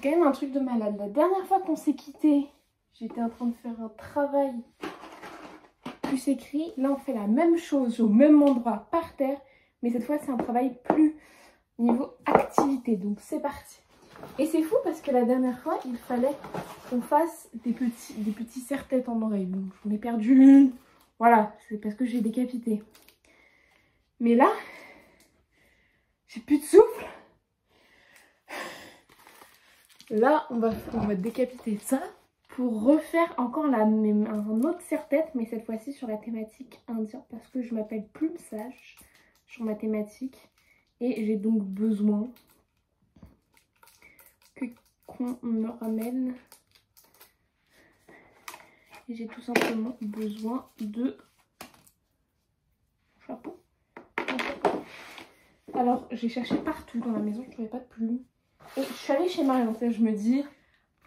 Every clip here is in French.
quand même un truc de malade. La dernière fois qu'on s'est quitté, j'étais en train de faire un travail plus écrit. Là, on fait la même chose au même endroit, par terre. Mais cette fois, c'est un travail plus niveau activité. Donc, c'est parti. Et c'est fou parce que la dernière fois, il fallait qu'on fasse des petits serre-têtes en oreille. Donc, j'en ai perdu une. Voilà, c'est parce que j'ai décapité. Mais là, j'ai plus de souffle. Là, on va décapiter ça pour refaire encore un autre serre-tête, mais cette fois-ci sur la thématique indien, parce que je m'appelle Plume Sage sur ma thématique et j'ai donc besoin qu'on me ramène. Et j'ai tout simplement besoin de chapeau. Alors, j'ai cherché partout dans la maison, je ne trouvais pas de plumes. Et je suis allée chez Marion, je me dis,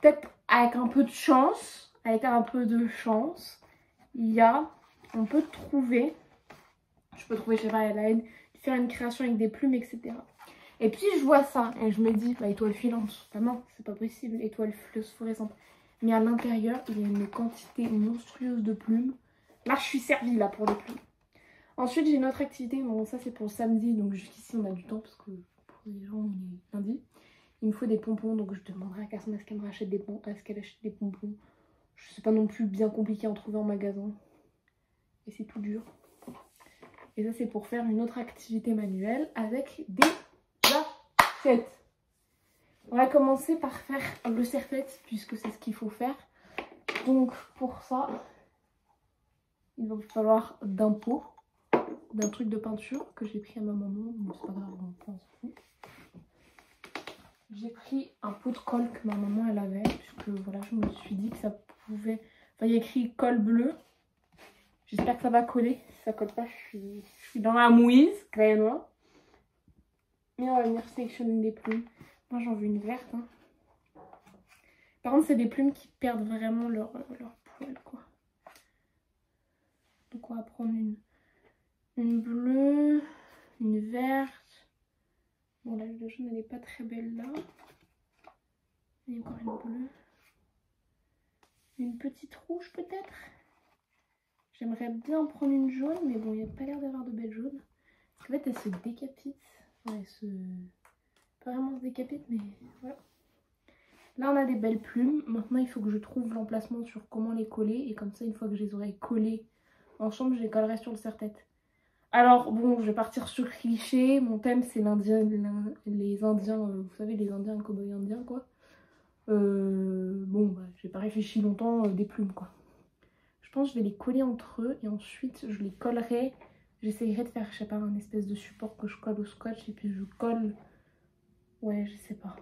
peut-être avec un peu de chance, on peut trouver, je peux trouver, je sais pas, faire une création avec des plumes, etc. Et puis je vois ça, et je me dis, bah, étoile filante, bah non, c'est pas possible, étoile phosphorescente. Mais à l'intérieur, il y a une quantité monstrueuse de plumes. Là, je suis servie, là, pour les plumes. Ensuite, j'ai une autre activité, bon, ça c'est pour le samedi, donc jusqu'ici on a du temps, parce que pour les gens, il est lundi. Il me faut des pompons, donc je demanderai à Carson est-ce qu'elle me rachète des pompons, est-ce qu'elle achète des pompons. Je sais pas non plus bien compliqué à en trouver en magasin. Et c'est tout dur. Et ça c'est pour faire une autre activité manuelle avec des assiettes. On va commencer par faire le serre-tête puisque c'est ce qu'il faut faire. Donc pour ça, il va me falloir d'un pot, d'un truc de peinture que j'ai pris à ma maman, mais c'est pas grave, on s'en fout. J'ai pris un pot de colle que ma maman elle avait, puisque voilà, je me suis dit que ça pouvait... Enfin, il y a écrit colle bleue. J'espère que ça va coller. Si ça colle pas, je suis dans la mouise, carrément. Et on va venir sélectionner des plumes. Moi, j'en veux une verte. Hein. Par contre, c'est des plumes qui perdent vraiment leur poil, quoi. Donc, on va prendre une bleue, une verte. Bon, la jaune, elle n'est pas très belle là. Et encore une bleue. Une petite rouge peut-être. J'aimerais bien prendre une jaune, mais bon, il n'y a pas l'air d'avoir de belles jaunes. En fait, elle se décapite. Ouais, pas vraiment se décapite, mais voilà. Là, on a des belles plumes. Maintenant, il faut que je trouve l'emplacement sur comment les coller. Et comme ça, une fois que je les aurai collées ensemble, je les collerai sur le serre-tête. Alors, bon, je vais partir sur cliché. Mon thème, c'est les Indiens, vous savez, les Indiens, les cow-boys indiens, quoi. Bon, bah, j'ai pas réfléchi longtemps, des plumes, quoi. Je pense que je vais les coller entre eux et ensuite, je les collerai. J'essayerai de faire, je sais pas, un espèce de support que je colle au scotch et puis je colle. Ouais, je sais pas.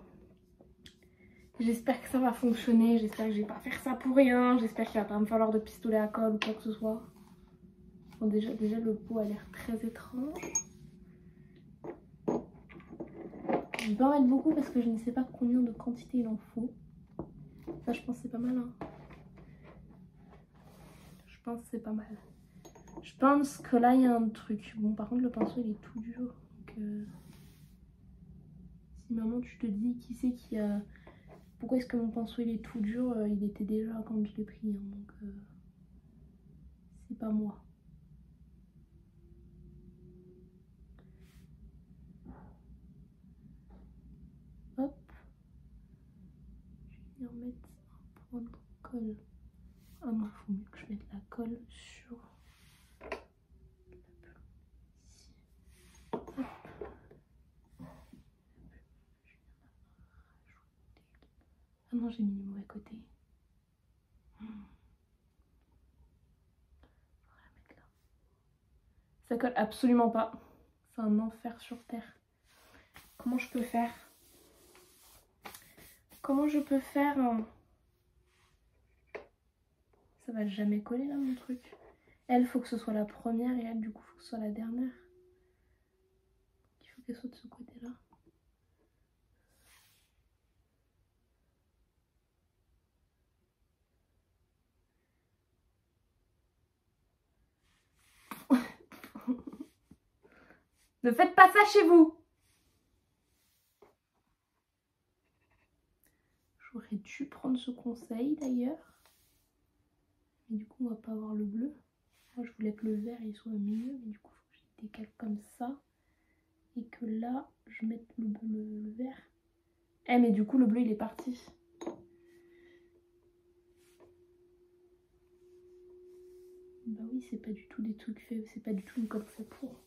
J'espère que ça va fonctionner. J'espère que je vais pas faire ça pour rien. J'espère qu'il va pas me falloir de pistolet à colle ou quoi que ce soit. Bon, déjà le pot a l'air très étrange. Je vais pas en mettre beaucoup parce que je ne sais pas combien de quantité il en faut. Ça, je pense que c'est pas mal. Hein. Je pense que c'est pas mal. Je pense que là, il y a un truc. Bon, par contre, le pinceau, il est tout dur. Donc, si maman, tu te dis qui c'est qui a... Pourquoi est-ce que mon pinceau, il est tout dur? Il était déjà quand je l'ai pris. Hein, donc, c'est pas moi. Hop. Je vais venir mettre un point de colle. Ah non, il faut mieux que je mette la colle sur... Ah non, j'ai mis le mauvais côté. Ça colle absolument pas. C'est un enfer sur terre. Comment je peux faire? Comment je peux faire? Ça va jamais coller là mon truc. Elle, faut que ce soit la première et elle, du coup, faut que ce soit la dernière. Il faut qu'elle soit de ce côté-là. Ne faites pas ça chez vous! j'aurais dû prendre ce conseil d'ailleurs. Mais du coup, on va pas avoir le bleu. Moi, je voulais que le vert il soit au milieu, mais du coup, faut que je décale comme ça. Et que là, je mette le vert. Eh, mais du coup, le bleu, il est parti. Bah oui, c'est pas du tout des trucs faits, c'est pas du tout une colle faite pour.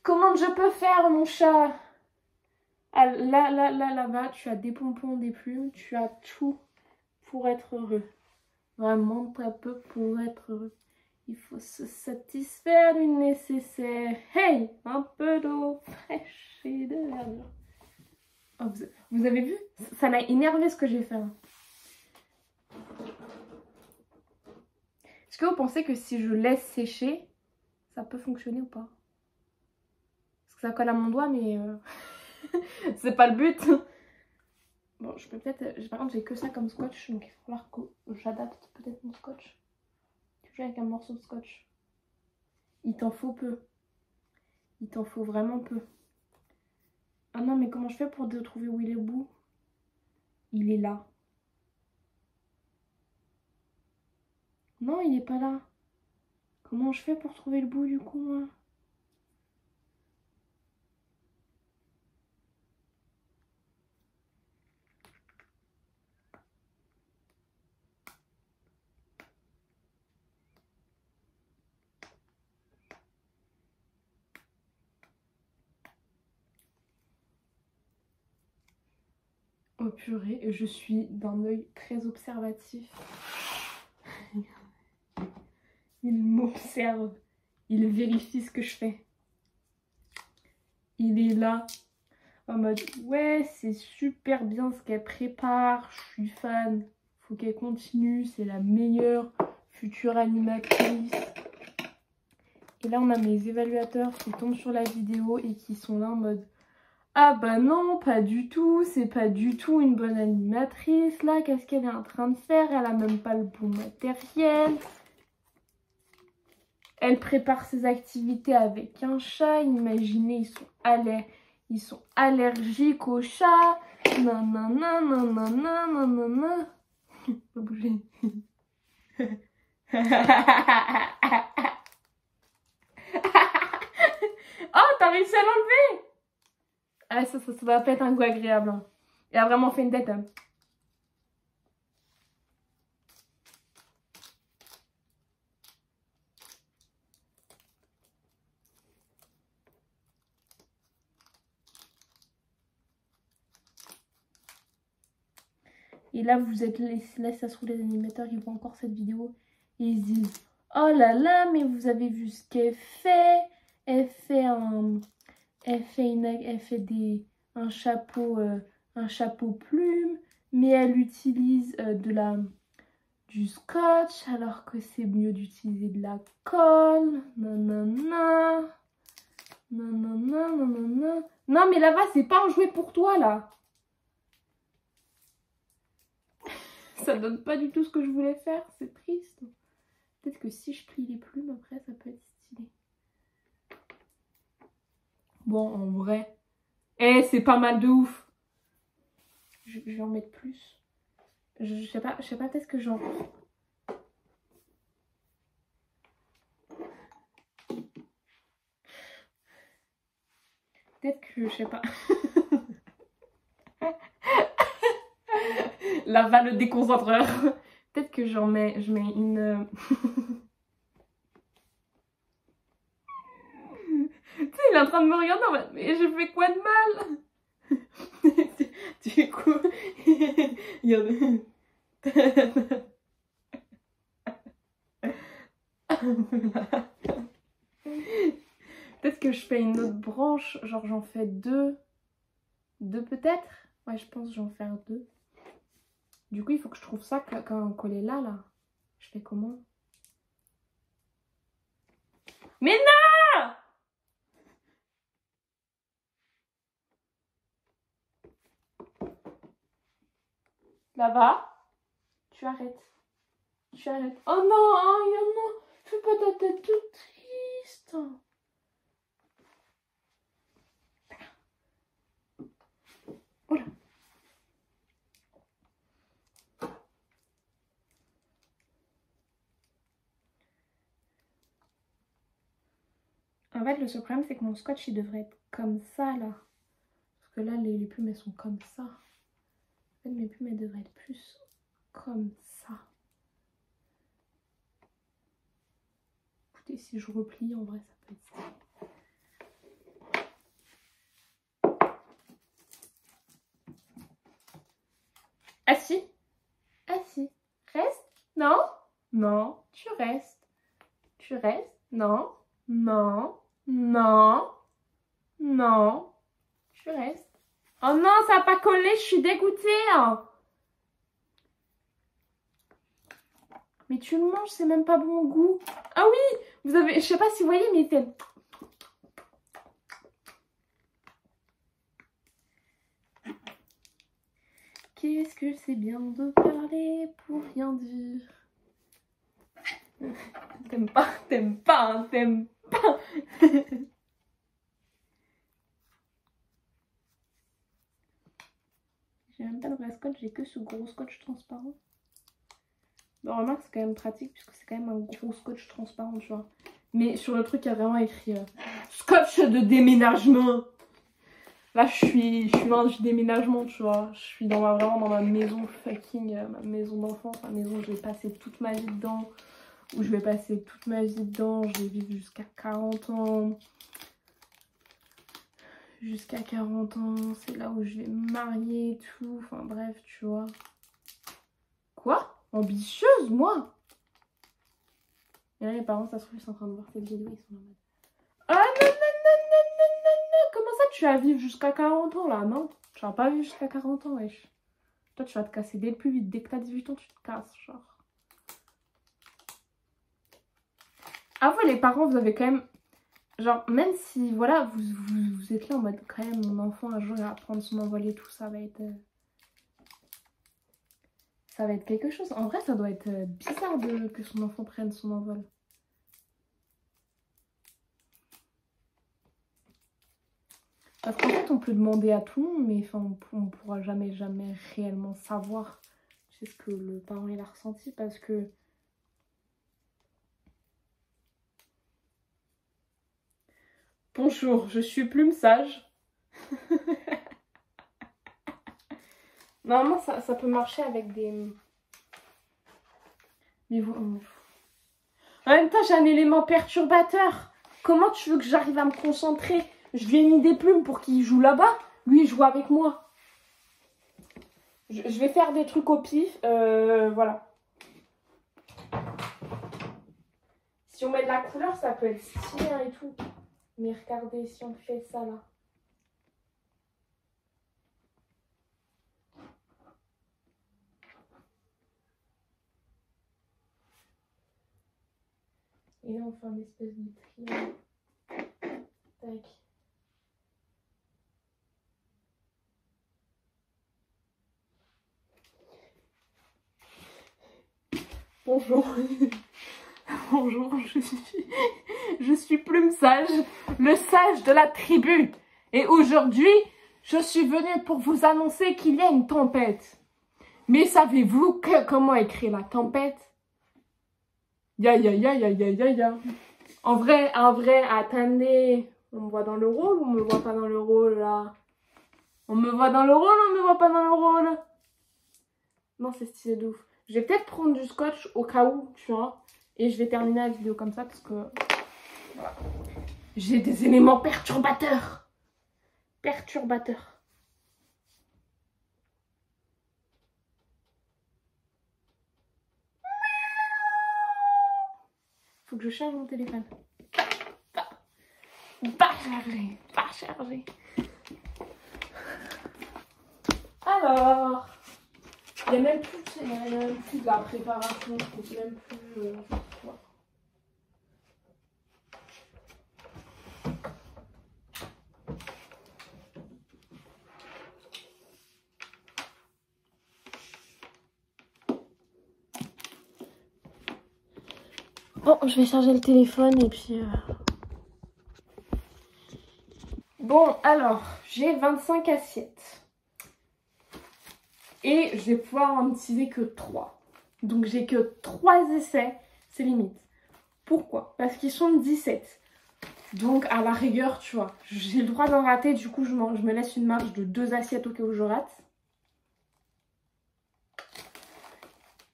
Comment je peux faire, mon chat? Ah, là-bas, tu as des pompons, des plumes, tu as tout pour être heureux. Vraiment très peu pour être heureux. Il faut se satisfaire du nécessaire. Hey, un peu d'eau fraîche et de verdure. Oh, vous avez vu? Ça m'a énervé ce que j'ai fait. Est-ce que vous pensez que si je laisse sécher, ça peut fonctionner ou pas? Parce que ça colle à mon doigt, mais c'est pas le but. Bon, je peux peut-être... Par contre, j'ai que ça comme scotch, donc il va falloir que j'adapte peut-être mon scotch. Toujours avec un morceau de scotch. Il t'en faut peu. Il t'en faut vraiment peu. Ah non, mais comment je fais pour trouver où il est le bout? Il est là. Non, il est pas là. Comment je fais pour trouver le bout du coup, moi? Oh purée, je suis d'un œil très observatif. Il m'observe. Il vérifie ce que je fais. Il est là. En mode, ouais, c'est super bien ce qu'elle prépare. Je suis fan. Faut qu'elle continue. C'est la meilleure future animatrice. Et là, on a mes évaluateurs qui tombent sur la vidéo et qui sont là en mode... Ah bah non, pas du tout, c'est pas du tout une bonne animatrice là, qu'est-ce qu'elle est en train de faire? Elle a même pas le bon matériel. Elle prépare ses activités avec un chat, imaginez, ils sont allergiques au chat. Nanana, nanana, nanana. Pas bouger. Oh, t'as réussi à l'enlever! Ah, ça va pas être un goût agréable. Hein. Elle a vraiment fait une tête. Hein. Et là, vous êtes là, ça se trouve, les animateurs, ils voient encore cette vidéo. Et ils se disent, oh là là, mais vous avez vu ce qu'elle fait? Elle fait un chapeau plume, mais elle utilise du scotch, alors que c'est mieux d'utiliser de la colle. Nanana. Nanana, nanana. Non, mais là-bas, c'est pas un jouet pour toi, là. Ça donne pas du tout ce que je voulais faire, c'est triste. Peut-être que si je plie les plumes, après, ça peut être stylé. Bon, en vrai. Eh, c'est pas mal de ouf. Je vais en mettre plus. Je sais pas, peut-être que j'en... Peut-être que, je sais pas. Là va le déconcentreur. Peut-être que je mets une... Tu sais, il est en train de me regarder en mode, mais j'ai fait quoi de mal? Du coup, il y a... Peut-être que je fais une autre branche, genre j'en fais deux. Deux peut-être? Ouais, je pense que j'en fais deux. Du coup, il faut que je trouve ça quand collé là. Je fais comment? Mais non! Là-bas, tu arrêtes. Tu arrêtes. Oh non, non, fais pas ta tête toute triste. Voilà. fait, le seul problème, c'est que mon scotch, il devrait être comme ça, là. Parce que là, les plumes, elles sont comme ça. En fait, mes plumes, elles devraient être plus comme ça. Écoutez, si je replie, en vrai, ça peut être ça. Assis. Assis. Reste. Non. Non. Tu restes. Tu restes. Non. Non. Non. Non. Tu restes. Oh non, ça n'a pas collé, je suis dégoûtée. Hein. Mais tu le manges, c'est même pas bon goût. Ah oui, vous avez, je sais pas si vous voyez, mais c'est... Qu'est-ce que c'est bien de parler pour rien dire. T'aimes pas, hein, t'aimes pas. J'ai même pas de vrai scotch, j'ai que ce gros scotch transparent. Bon, remarque, c'est quand même pratique puisque c'est quand même un gros scotch transparent, tu vois. Mais sur le truc, il y a vraiment écrit scotch de déménagement. Là, je suis loin du déménagement, tu vois. Je suis vraiment dans ma maison fucking, ma maison d'enfance, ma maison où je vais passer toute ma vie dedans. Où je vais passer toute ma vie dedans. Je vais vivre jusqu'à 40 ans. Jusqu'à 40 ans, c'est là où je vais me marier et tout. Enfin bref, tu vois. Quoi? Ambitieuse, moi? Et là, les parents, ça se trouve, ils sont en train de voir cette vidéo, ils sont en mode... Ah non, non, non, non, non, non, non. Comment ça, tu vas vivre jusqu'à 40 ans, là? Non, tu vas pas vivre jusqu'à 40 ans, wesh. Toi, tu vas te casser dès le plus vite. Dès que t'as 18 ans, tu te casses, genre. Ah, vous, les parents, vous avez quand même... Genre, même si, voilà, vous êtes là en mode, quand même, mon enfant, un jour, il va prendre son envol et tout, ça va être... Ça va être quelque chose. En vrai, ça doit être bizarre que son enfant prenne son envol. Parce qu'en fait, on peut demander à tout le monde, mais enfin, on ne pourra jamais réellement savoir ce que le parent il a ressenti. Parce que... Bonjour, je suis plume sage. Normalement, ça peut marcher avec des... Mais vous... En même temps, j'ai un élément perturbateur. Comment tu veux que j'arrive à me concentrer? Je lui ai mis des plumes pour qu'il joue là-bas. Lui, il joue avec moi. Je vais faire des trucs au pif. Voilà. Si on met de la couleur, ça peut être stylé hein, et tout. Mais regardez, si on fait ça là. Et là, on fait un espèce de triangle. Tac. Bonjour. Bonjour, je suis plume sage, le sage de la tribu. Et aujourd'hui, je suis venue pour vous annoncer qu'il y a une tempête. Mais savez-vous comment écrire la tempête? Ya ya ya ya ya ya ya. En vrai, attendez. On me voit dans le rôle ou on me voit pas dans le rôle là? On me voit dans le rôle ou on me voit pas dans le rôle? Non, c'est stylé de ouf. Je vais peut-être prendre du scotch au cas où, tu vois. Et je vais terminer la vidéo comme ça parce que... Voilà. J'ai des éléments perturbateurs. Perturbateurs. Faut que je charge mon téléphone. Pas chargé. Pas chargé. Alors... Il n'y a même plus de la préparation. Il n'y a même plus... Voilà. Bon, je vais charger le téléphone et puis... Bon, alors, j'ai 25 assiettes. Et je vais pouvoir en utiliser que 3. Donc, j'ai que 3 essais. C'est limite. Pourquoi? Parce qu'ils sont 17. Donc à la rigueur, tu vois, j'ai le droit d'en rater. Du coup, je me laisse une marge de 2 assiettes au cas où je rate.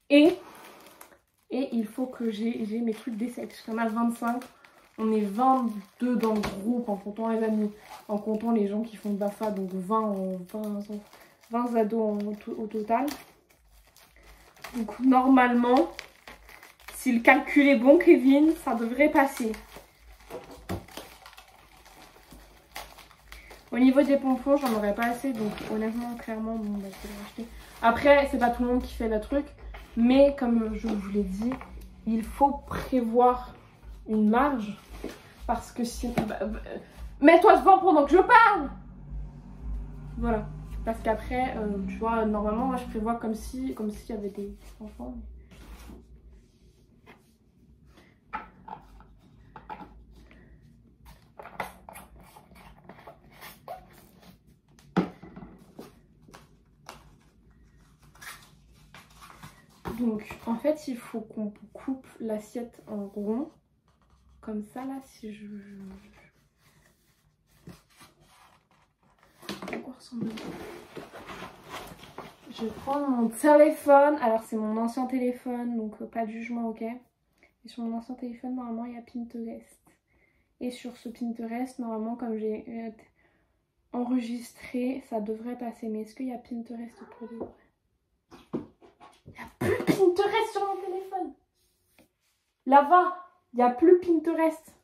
Et il faut que j'ai mes trucs d'essai. Parce qu'on a 25. On est 22 dans le groupe en comptant les amis, en comptant les gens qui font de BAFA. Donc 20 ados au total. Donc normalement, si le calcul est bon, Kevin, ça devrait passer. Au niveau des pompons, j'en aurais pas assez. Donc honnêtement, clairement, bon, bah, je vais les racheter. Après, c'est pas tout le monde qui fait le truc. Mais comme je vous l'ai dit, il faut prévoir une marge. Parce que si... mets-toi devant pendant que je parle. Voilà. Parce qu'après, tu vois, normalement, moi, je prévois comme s'il y avait des enfants. Donc, en fait, il faut qu'on coupe l'assiette en rond. Comme ça, là, si je... À quoi ressemble? Je prends mon téléphone. Alors, c'est mon ancien téléphone, donc pas de jugement, ok? Et sur mon ancien téléphone, normalement, il y a Pinterest. Et sur ce Pinterest, normalement, comme j'ai enregistré, ça devrait passer. Mais est-ce qu'il y a Pinterest pour de vrai? Il n'y a plus Pinterest sur mon téléphone. Là-bas, il n'y a plus Pinterest.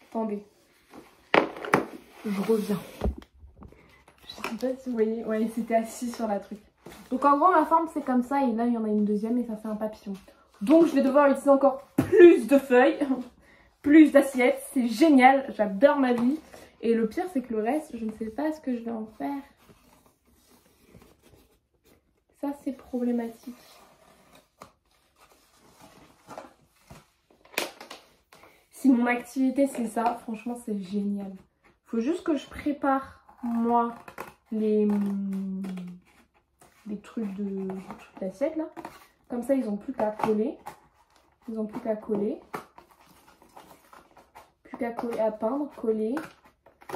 Attendez. Je reviens. Je sais pas si vous voyez. Ouais, c'était assis sur la truc. Donc en gros, ma forme, c'est comme ça. Et là, il y en a une deuxième et ça fait un papillon. Donc, je vais devoir utiliser encore plus de feuilles. Plus d'assiettes. C'est génial. J'adore ma vie. Et le pire, c'est que le reste, je ne sais pas ce que je vais en faire. Ça, c'est problématique. Si mon activité, c'est ça, franchement, c'est génial. Faut juste que je prépare, moi, les trucs d'assiette, là. Comme ça, ils n'ont plus qu'à coller. Ils n'ont plus qu'à coller. Plus qu'à coller, à peindre, coller.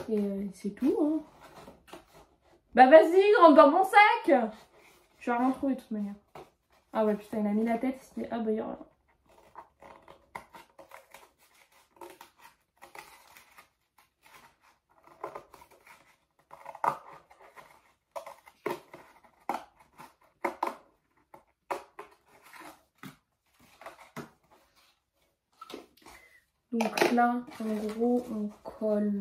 Et c'est tout, hein. Bah vas-y, rentre dans mon sac. Je vais rien trouver de toute manière. Ah ouais, putain, il a mis la tête. Ah bah, il y aura... Donc là, en gros, on colle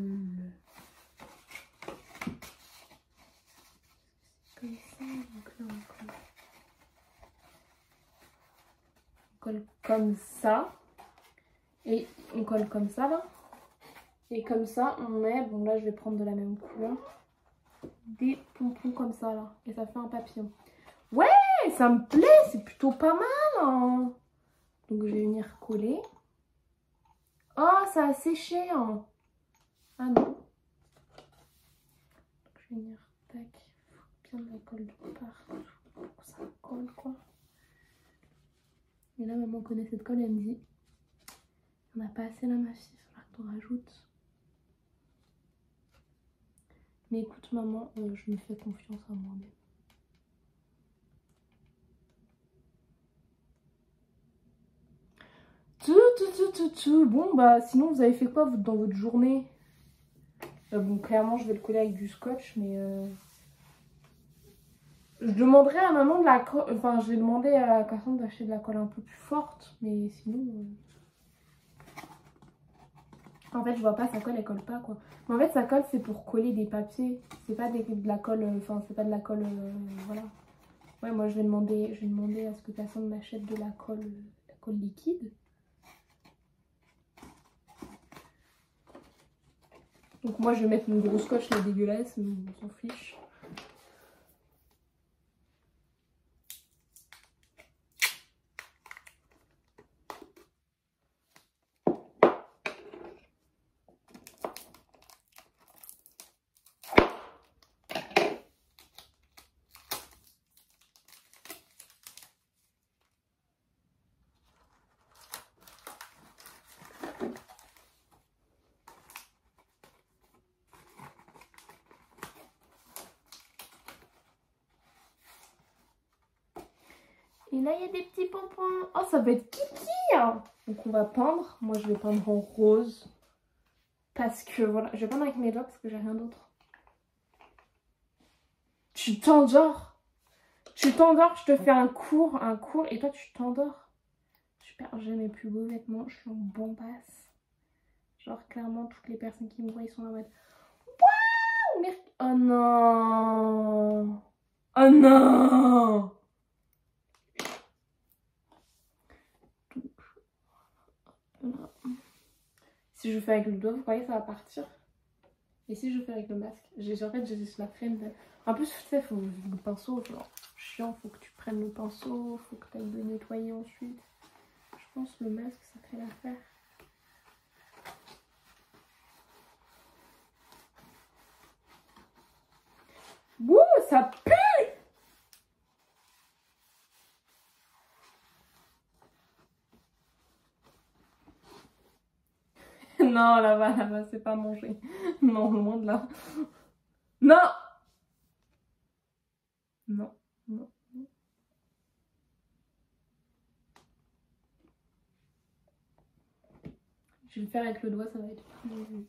comme ça. Donc là, on colle comme ça. Et on colle comme ça, là. Et comme ça, on met, bon là, je vais prendre de la même couleur, des pompons comme ça, là. Et ça fait un papillon. Ouais, ça me plaît, c'est plutôt pas mal, hein. Donc, je vais venir coller. Oh, ça a séché, hein. Ah non. Donc, je vais venir, tac, bien de la colle de partout pour que ça colle, quoi. Et là, maman connaît cette colle, elle me dit, on n'a pas assez là, ma fille, il va falloir que t'en rajoutes. Mais écoute, maman, je me fais confiance à moi-même. Tout. Bon, bah, sinon, vous avez fait quoi dans votre journée? Bon, clairement, je vais le coller avec du scotch, mais... Je demanderai à maman de la colle... Enfin, je vais demander à la personne d'acheter de la colle un peu plus forte, mais sinon... En fait, je vois pas, sa colle, elle colle pas, quoi. Mais en fait, sa colle, c'est pour coller des papiers. C'est pas de la colle... Enfin, c'est pas de la colle... voilà. Ouais, moi, je vais demander à ce que personne m'achète de la colle liquide. Donc moi je vais mettre mon gros scotch là dégueulasse, mais on s'en fiche. Et là, il y a des petits pompons. Oh, ça va être kiki hein. Donc, on va peindre. Moi, je vais peindre en rose. Parce que, voilà, je vais peindre avec mes doigts parce que j'ai rien d'autre. Tu t'endors. Tu t'endors, je te fais un cours, et toi, tu t'endors. Super, j'ai mes plus beaux vêtements. Je suis en bombasse. Genre, clairement, toutes les personnes qui me voient, ils sont en mode... Waouh, merde. Oh non. Oh non. Si je fais avec le doigt, vous croyez que ça va partir? Et si je fais avec le masque? En fait, j'ai la flemme de... En plus, tu sais, faut le pinceau, genre, chiant, faut que tu prennes le pinceau, faut que tu ailles le nettoyer ensuite. Je pense que le masque, ça fait l'affaire. Wouh, ça pue! Non, là-bas, c'est pas manger. Non, loin de là. Non! Non, non, non. Je vais le faire avec le doigt, ça va être plus...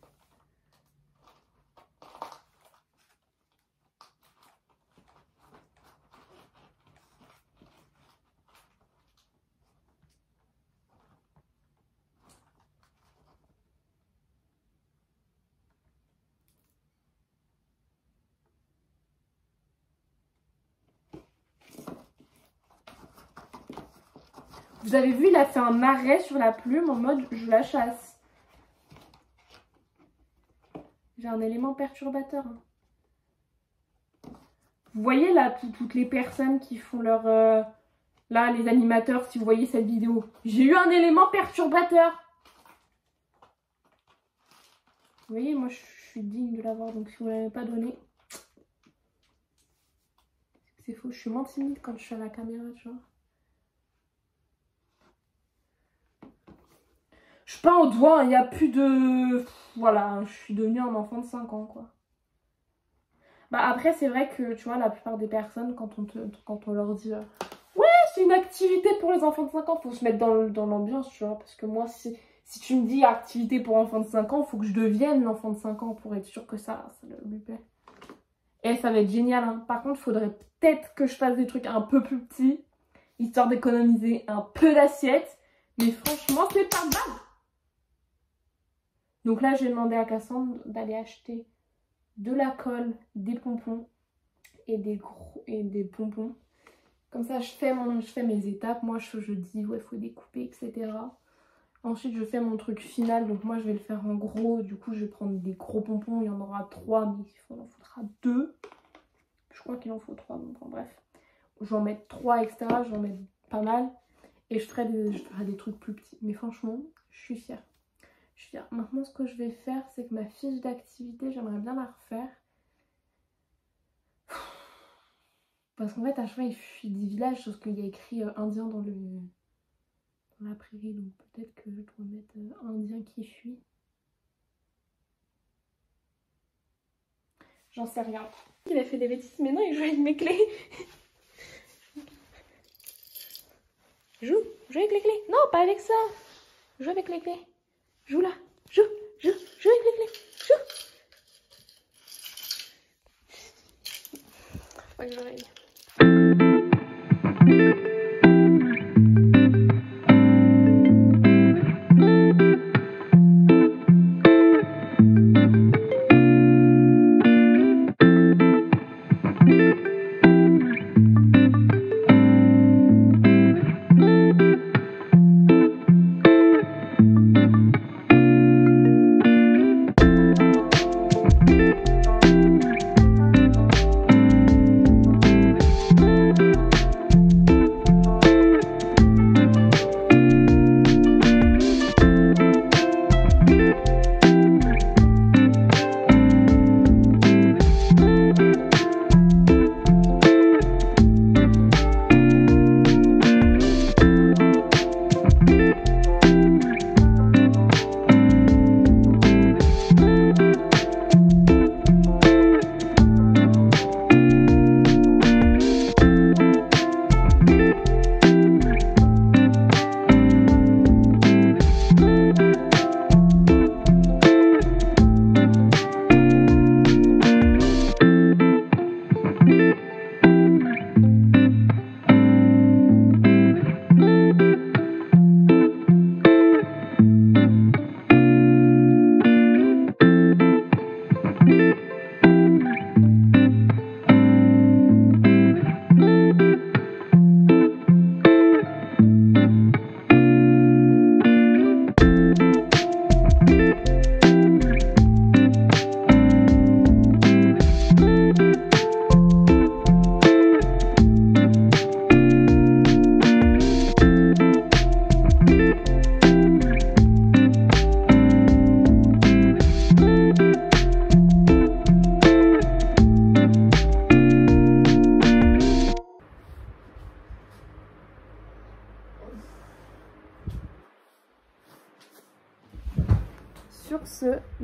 Vous avez vu, il a fait un arrêt sur la plume en mode je la chasse. J'ai un élément perturbateur. Vous voyez là, toutes les personnes qui font leur... là, les animateurs, si vous voyez cette vidéo. J'ai eu un élément perturbateur. Vous voyez, moi je suis digne de l'avoir, donc si vous ne l'avez pas donné... C'est faux, je suis moins timide quand je suis à la caméra, tu vois. Je peins au doigt, il n'y a plus de... Voilà, je suis devenue un enfant de 5 ans, quoi. Bah après, c'est vrai que, tu vois, la plupart des personnes, quand on leur dit... ouais, c'est une activité pour les enfants de 5 ans, faut se mettre dans l'ambiance, tu vois. Parce que moi, si tu me dis activité pour enfants de 5 ans, il faut que je devienne l'enfant de 5 ans pour être sûr que ça lui plaît. Et ça va être génial, hein. Par contre, il faudrait peut-être que je fasse des trucs un peu plus petits, histoire d'économiser un peu d'assiettes. Mais franchement, c'est pas mal. Donc là, j'ai demandé à Cassandre d'aller acheter de la colle, des pompons et des pompons. Comme ça, je fais mes étapes. Moi, je dis, ouais, il faut découper, etc. Ensuite, je fais mon truc final. Donc moi, je vais le faire en gros. Du coup, je vais prendre des gros pompons. Il y en aura 3, mais il en faudra 2. Je crois qu'il en faut 3. Donc, enfin, bref. Je vais en mettre 3, etc. Je vais en mettre pas mal. Et je ferai des trucs plus petits. Mais franchement, je suis fière. Maintenant, ce que je vais faire, c'est que ma fiche d'activité, j'aimerais bien la refaire. Parce qu'en fait, à chaque fois, il fuit des villages, sauf qu'il y a écrit indien dans la prairie. Donc peut-être que je dois mettre indien qui fuit. J'en sais rien. Il a fait des bêtises, mais non, il joue avec mes clés. Joue avec les clés. Non, pas avec ça. Joue avec les clés. Joue là. Joue avec les clés. Joue. Faut pas que j'arrive.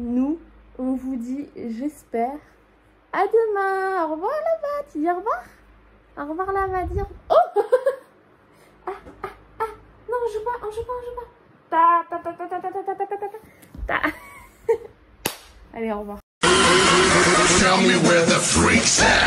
nous, on vous dit, j'espère, à demain. Au revoir là-bas. Tu dis au revoir? Au revoir là-bas, dire. Oh non, on joue pas, on joue pas, on joue pas. Ta ta ta ta ta ta ta ta ta ta ta. Allez, au revoir. Tell me where the freaks at.